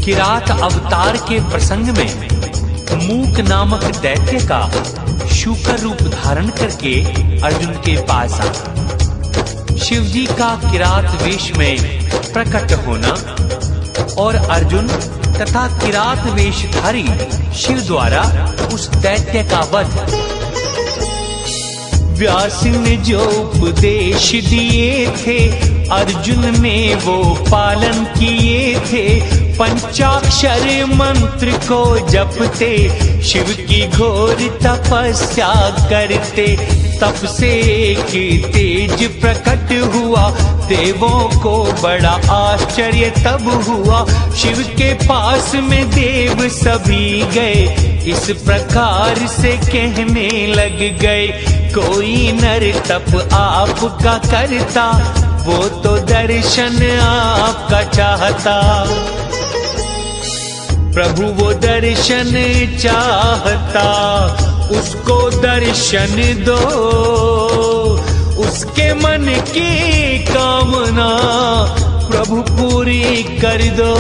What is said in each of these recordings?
किरात अवतार के प्रसंग में मूक नामक दैत्य का शूकर रूप धारण करके अर्जुन के पास आया। शिवजी का किरात वेश में प्रकट होना और अर्जुन तथा किरात वेशधारी शिव द्वारा उस दैत्य का वध। व्यास ने जो उपदेश दिए थे अर्जुन ने वो पालन किए थे। पंचाक्षर मंत्र को जपते शिव की घोर तपस्या करते। तप से एक तेज प्रकट हुआ देवों को बड़ा आश्चर्य तब हुआ। शिव के पास में देव सभी गए इस प्रकार से कहने लग गए। कोई नर तप आपका करता वो तो दर्शन आपका चाहता। प्रभु वो दर्शन चाहता उसको दर्शन दो। उसके मन की कामना प्रभु पूरी कर दो।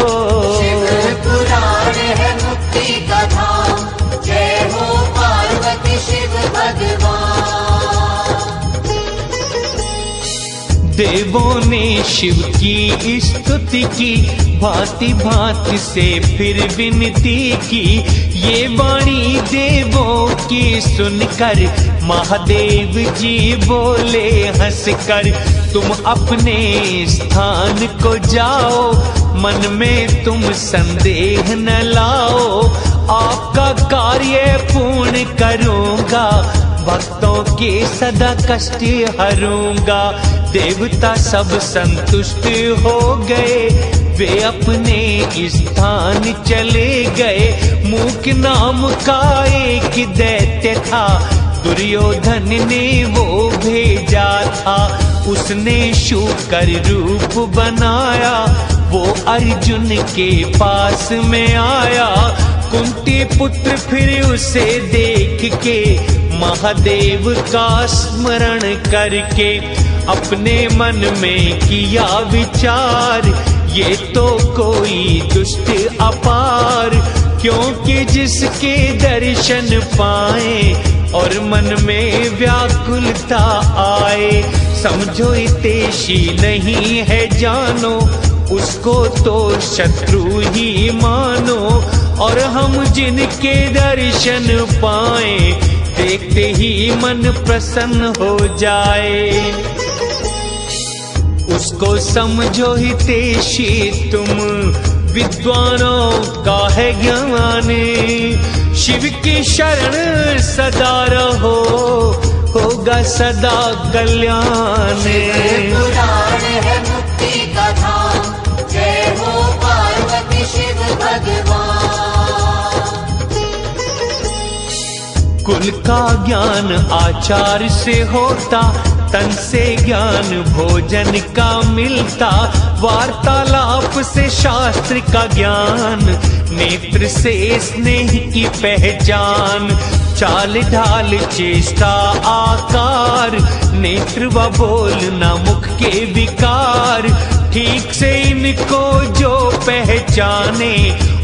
शिव पुराण है मुक्ति का धाम। जय हो पार्वती शिव भगवान। देवों ने शिव की स्तुति की भांति भांति से फिर विनती की। ये वाणी देवों की सुनकर महादेव जी बोले हंसकर। तुम अपने स्थान को जाओ मन में तुम संदेह न लाओ। आपका कार्य पूर्ण करूंगा भक्तों के सदा कष्ट हरूंगा। देवता सब संतुष्ट हो गए वे अपने स्थान चले गए। मूक नाम का एक दैत्य था दुर्योधन ने वो भेजा था। उसने शूकर रूप बनाया वो अर्जुन के पास में आया। कुंती पुत्र फिर उसे देख के महादेव का स्मरण करके अपने मन में किया विचार। ये तो कोई दुष्ट अपार क्योंकि जिसके दर्शन पाए और मन में व्याकुलता आए। समझो हितैषी नहीं है जानो उसको तो शत्रु ही मानो। और हम जिनके दर्शन पाए देखते ही मन प्रसन्न हो जाए। उसको समझो हितैषी तुम विद्वानों का है ज्ञान। शिव की शरण सदा रहो होगा सदा कल्याण। पुराण है मुक्ति का धाम। जय हो पार्वती शिव भगवान। कुल का ज्ञान आचार से होता तन से ज्ञान भोजन का मिलता। वार्तालाप से शास्त्र का ज्ञान नेत्र से स्नेह की पहचान। चाल ढाल चेष्टा आकार नेत्र व बोलना मुख के विकार। ठीक से इनको जो पहचाने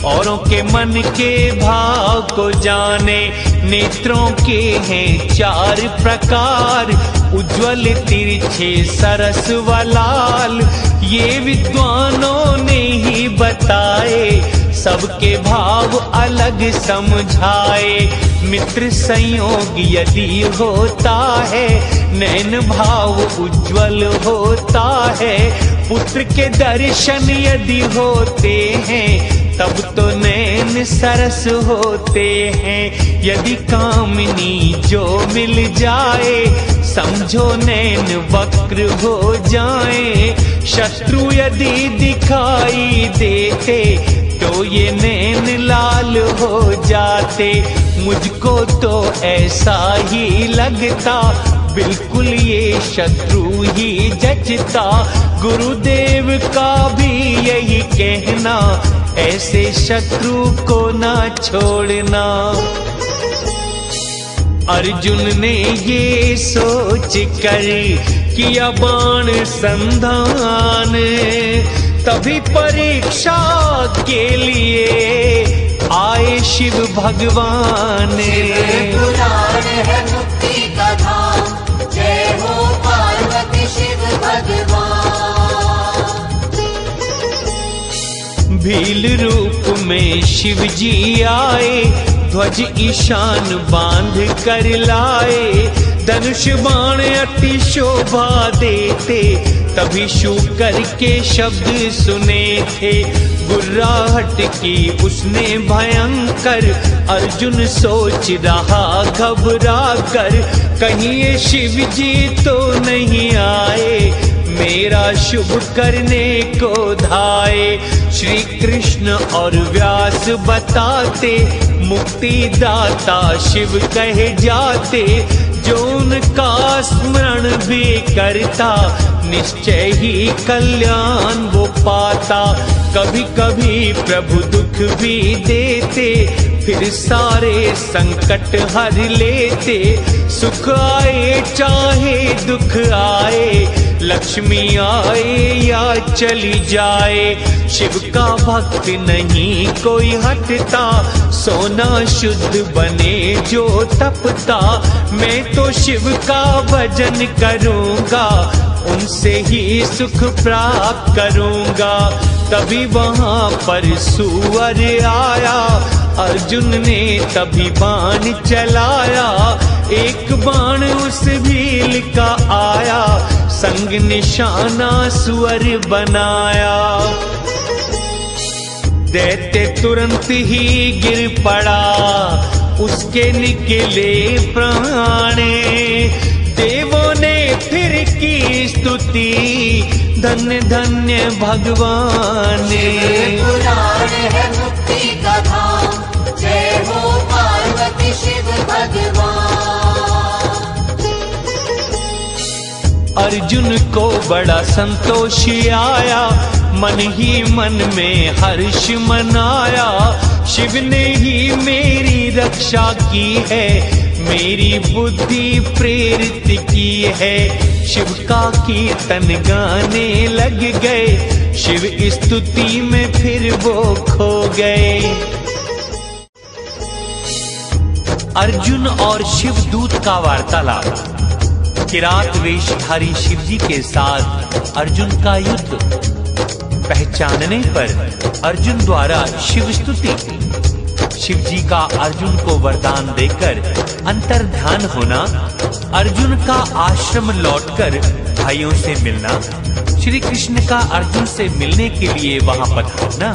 औरों के मन के भाव को जाने। नेत्रों के हैं चार प्रकार उज्ज्वल तिरछे सरस व लाल। ये विद्वानों ने ही बताए सबके भाव अलग समझाए। मित्र संयोग यदि होता है नैन भाव उज्ज्वल होता है। पुत्र के दर्शन यदि होते हैं तब तो नैन सरस होते हैं। यदि कामिनी जो मिल जाए समझो नैन वक्र हो जाए। शत्रु यदि दिखाई देते तो ये नैन लाल हो जाते। मुझको तो ऐसा ही लगता बिल्कुल ये शत्रु ही जचता। गुरुदेव का भी यही कहना ऐसे शत्रु को ना छोड़ना। अर्जुन ने ये सोच कर किया बाण संधान। तभी परीक्षा के लिए आए शिव भगवान। शिव पुराण है मुक्ति का धाम, जय हो पार्वती शिव भगवान। भील रूप में शिव जी आए, ध्वज ईशान बांध कर लाए, धनुष बाण अति शोभा देते, तभी शूकर के शब्द सुने थे। गुर्राहट की उसने भयंकर, अर्जुन सोच रहा घबरा कर, कहीं ये शिव जी तो नहीं आए, मेरा शुभ करने को धाए। श्री कृष्ण और व्यास बताते, मुक्ति दाता शिव कहे जाते, जो उनका स्मरण भी करता, निश्चय ही कल्याण वो पाता। कभी कभी प्रभु दुख भी देते, फिर सारे संकट हर लेते। सुख आए चाहे दुख आए, लक्ष्मी आए या चली जाए, शिव का भक्त नहीं कोई हटता, सोना शुद्ध बने जो तपता। मैं तो शिव का भजन करूंगा, उनसे ही सुख प्राप्त करूंगा। तभी वहां पर सुअर आया, अर्जुन ने तभी बाण चलाया, एक बाण उस भील का आया, संग निशाना सुअर बनाया। दैत्य तुरंत ही गिर पड़ा, उसके निकले प्राणे, देवों ने फिर की स्तुति, धन्य धन्य भगवान। पुराण है मुक्ति का धाम, जय हो पार्वती शिव भगवान। अर्जुन को बड़ा संतोष आया, मन ही मन में हर्ष मनाया, शिव ने ही मेरी रक्षा की है, मेरी बुद्धि प्रेरित की है। शिव का कीर्तन गाने लग गए, शिव स्तुति में फिर वो खो गए। अर्जुन और शिव दूत का वार्तालाप। किरात वेशधारी शिव जी के साथ अर्जुन का युद्ध। पहचानने पर अर्जुन द्वारा शिव स्तुति। शिव जी का अर्जुन को वरदान देकर अंतर्ध्यान होना, अर्जुन का आश्रम लौटकर भाइयों से मिलना, श्री कृष्ण का अर्जुन से मिलने के लिए वहां पधारना।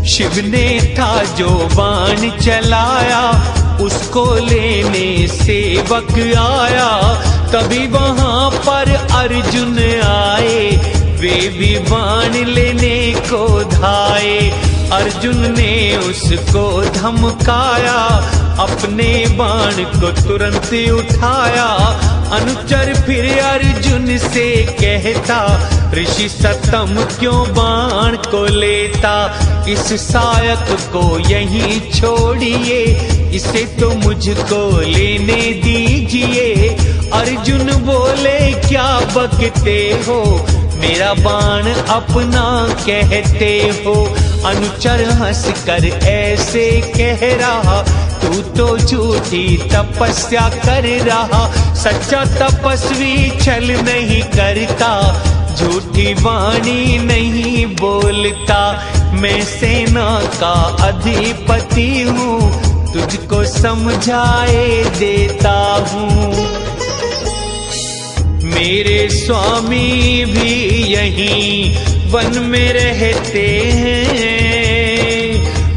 शिव ने था जो बाण चलाया, उसको लेने सेवक आया, तभी वहां पर अर्जुन आए, वे भी बाण लेने को धाए। अर्जुन ने उसको धमकाया, अपने बाण को तुरंत उठाया। अनुचर फिर अर्जुन से कहता, ऋषि सतम क्यों बाण को लेता, इस सायक को यहीं छोड़िए, इसे तो मुझको लेने दीजिए। अर्जुन बोले क्या बकते हो, मेरा बाण अपना कहते हो। अनुचर हंस कर ऐसे कह रहा, तू तो झूठी तपस्या कर रहा, सच्चा तपस्वी छल नहीं करता, झूठी वाणी नहीं बोलता। मैं सेना का अधिपति हूँ, तुझको समझाए देता हूँ। मेरे स्वामी भी यहीं वन में रहते हैं,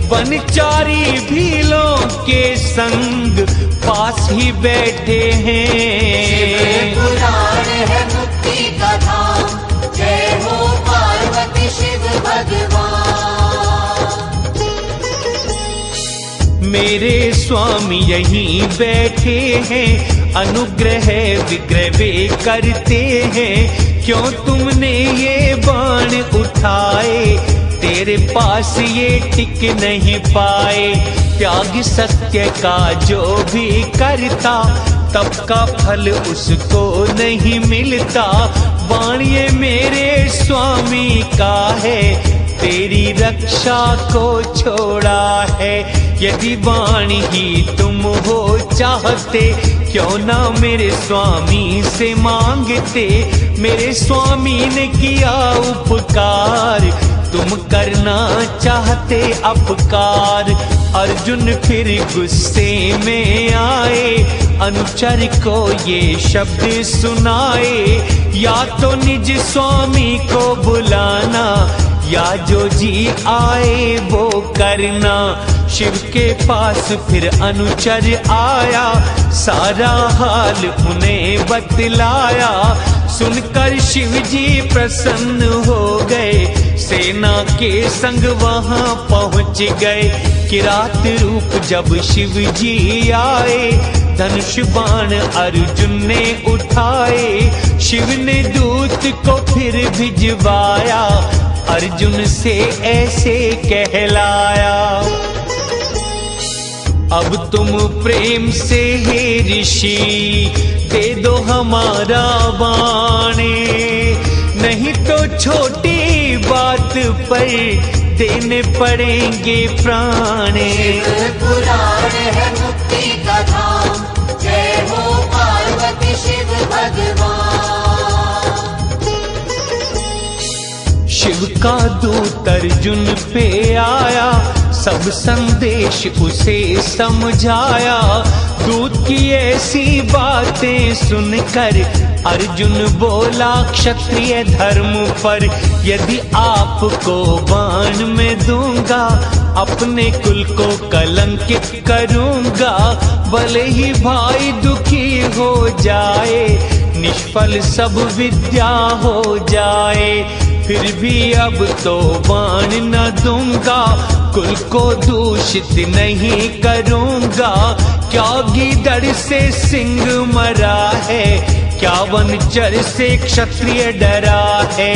वनचारी भीलों के संग पास ही बैठे हैं। पुराण है मुक्ति का धाम, जय हो पार्वती शिव भगवान। मेरे स्वामी यहीं बैठे हैं, अनुग्रह विग्रह वे करते हैं। क्यों तुमने ये बाण उठाए, तेरे पास ये टिक नहीं पाए। त्याग सत्य का जो भी करता, तब का फल उसको नहीं मिलता। बाण ये मेरे स्वामी का है, तेरी रक्षा को छोड़ा है। यदि वाणी ही तुम हो चाहते, क्यों ना मेरे स्वामी से मांगते। मेरे स्वामी ने किया उपकार, तुम करना चाहते अपकार। अर्जुन फिर गुस्से में आए, अनुचर को ये शब्द सुनाए, या तो निज स्वामी को बुलाना, या जो जी आए वो करना। शिव के पास फिर अनुचर आया, सारा हाल उन्हें बतलाया। सुनकर शिव जी प्रसन्न हो गए, सेना के संग वहां पहुंच गए। किरात रूप जब शिव जी आए, धनुष बाण अर्जुन ने उठाए। शिव ने दूत को फिर भिजवाया, अर्जुन से ऐसे कहलाया। अब तुम प्रेम से हे ऋषि दे दो हमारा वाणी, नहीं तो छोटी बात पर देने पड़ेंगे प्राणे। पुराण है मुक्ति का धाम, जय हो पार्वती शिव भगवान। शिव का दूत अर्जुन पे आया, सब संदेश उसे समझाया। दूत की ऐसी बातें सुनकर अर्जुन बोला, क्षत्रिय धर्म पर यदि आपको बाण में दूंगा, अपने कुल को कलंकित करूंगा। भले ही भाई दुखी हो जाए, निष्फल सब विद्या हो जाए, फिर भी अब तो बाण न दूंगा, कुल को दूषित नहीं करूंगा। क्या गीदड़ से सिंह मरा है, क्या वनचर से क्षत्रिय डरा है।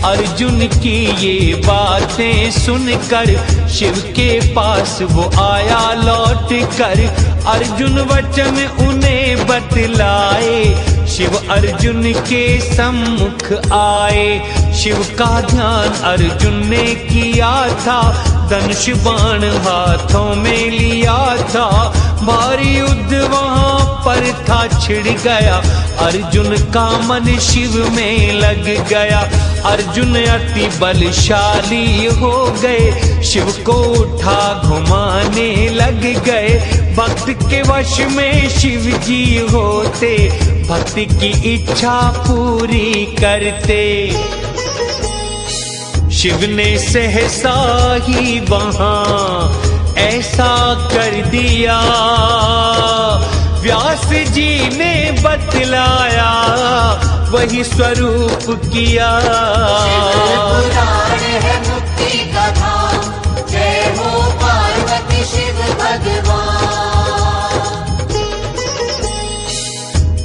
अर्जुन की ये बातें सुनकर शिव के पास वो आया लौट कर। अर्जुन वचन उन्हें बतलाए, शिव अर्जुन के सम्मुख आए। शिव का ध्यान अर्जुन ने किया था, धनुष बाण हाथों में लिया था। भारी युद्ध वहां पर था छिड़ गया, अर्जुन का मन शिव में लग गया। अर्जुन अति बलशाली हो गए, शिव को उठा घुमाने लग गए। भक्त के वश में शिव जी होते, भक्ति की इच्छा पूरी करते। शिव ने सहसा ही वहां ऐसा कर दिया, व्यास जी ने बतलाया, वही स्वरूप किया। पुराण है मुक्ति का धाम, जय हो पार्वती शिव भगवान।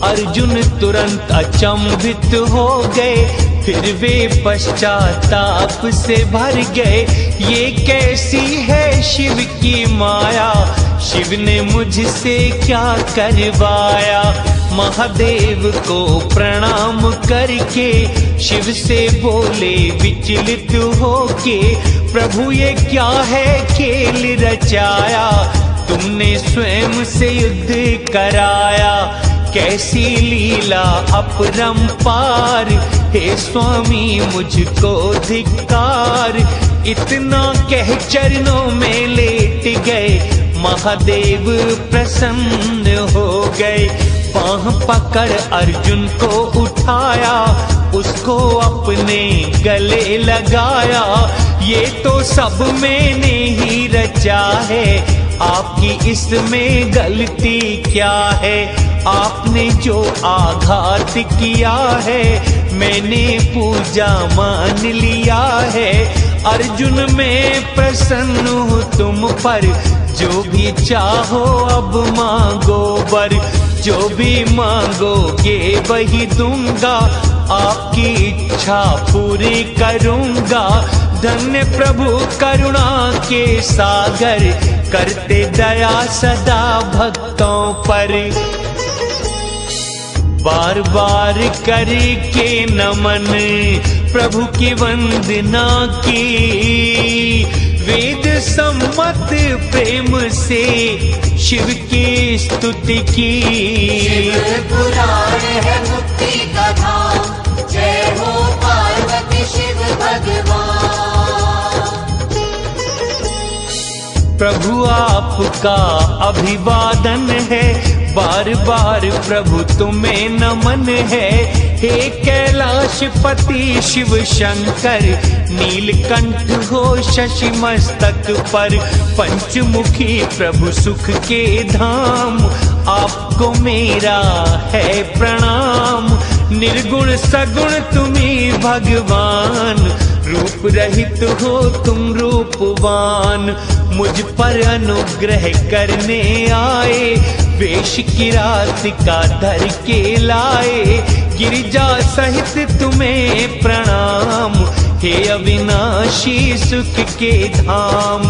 अर्जुन तुरंत अचंभित हो गए, फिर वे पश्चाताप से भर गए। ये कैसी है शिव की माया, शिव ने मुझसे क्या करवाया। महादेव को प्रणाम करके शिव से बोले विचलित होके, प्रभु ये क्या है खेल रचाया, तुमने स्वयं से युद्ध कराया। कैसी लीला अपरंपार, हे स्वामी मुझको धिक्कार। इतना कह चरणों में लेट गए, महादेव प्रसन्न हो गए। बाह पकड़ अर्जुन को उठाया, उसको अपने गले लगाया। ये तो सब मैंने ही रचा है, आपकी इसमें गलती क्या है। आपने जो आघात किया है, मैंने पूजा मान लिया है। अर्जुन मैं प्रसन्न हूँ तुम पर, जो भी चाहो अब मांगो वर। जो भी मांगोगे वही दूंगा, आपकी इच्छा पूरी करूंगा। धन्य प्रभु करुणा के सागर, करते दया सदा भक्तों पर। बार बार करके नमन प्रभु की वंदना की, सम्मत प्रेम से शिव की स्तुति की। शिव पुराण है मुक्ति का धाम, जय हो पार्वती शिव भगवान। प्रभु आपका अभिवादन है, बार बार प्रभु तुम्हें नमन है। हे कैलाशपति शिव शंकर, नीलकंठ हो शशि मस्तक पर, पंचमुखी प्रभु सुख के धाम, आपको मेरा है प्रणाम। निर्गुण सगुण तुम्ही भगवान, रूप रहित हो तुम रूपवान। मुझ पर अनुग्रह करने आए, वेश किरात का धर के लाए। गिरिजा सहित तुम्हें प्रणाम, हे अविनाशी सुख के धाम।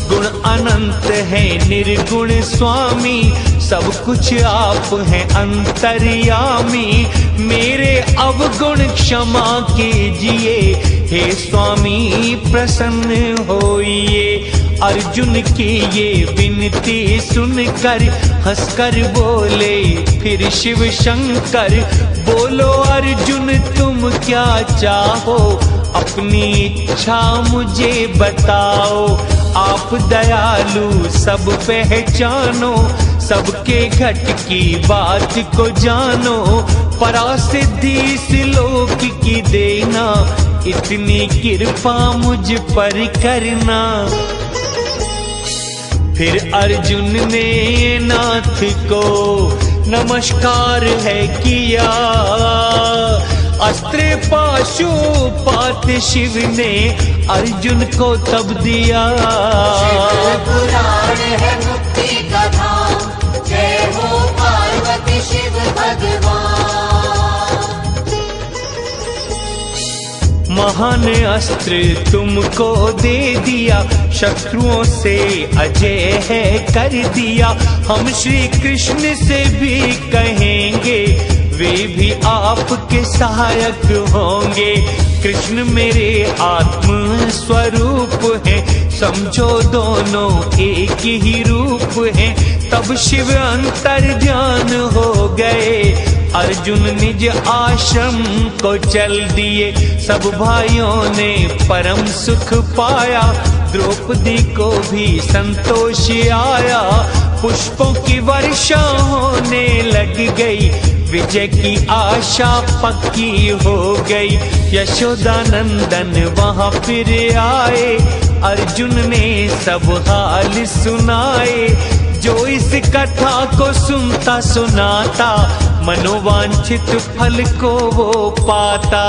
गुण अनंत है निर्गुण स्वामी, सब कुछ आप हैं अंतर्यामी। मेरे अवगुण क्षमा कीजिए, हे स्वामी प्रसन्न होइए। अर्जुन की ये विनती सुनकर हंसकर बोले फिर शिव शंकर। बोलो अर्जुन तुम क्या चाहो, अपनी इच्छा मुझे बताओ। आप दयालु सब पहचानो, सबके घट की बात को जानो। परासिद्धि इस लोक की देना, इतनी कृपा मुझ पर करना। फिर अर्जुन ने नाथ को नमस्कार है किया, अस्त्र पाशुपात शिव ने अर्जुन को तब दिया। शिव पुराण है मुक्ति का धाम, जय हो पार्वती शिव भगवान। महान अस्त्र तुमको दे दिया, शत्रुओं से अजय है कर दिया। हम श्री कृष्ण से भी कहेंगे, वे भी आपके सहायक होंगे। कृष्ण मेरे आत्म स्वरूप है, समझो दोनों एक ही रूप है। तब शिव अंतर ध्यान हो गए, अर्जुन निज आश्रम को चल दिए। सब भाइयों ने परम सुख पाया, द्रौपदी को भी संतोष आया। पुष्पों की वर्षा होने लग गई, विजय की आशा पक्की हो गई। यशोदानंदन वहां फिर आए, अर्जुन ने सब हाल सुनाए। जो इस कथा को सुनता सुनाता, मनोवांछित फल को वो पाता।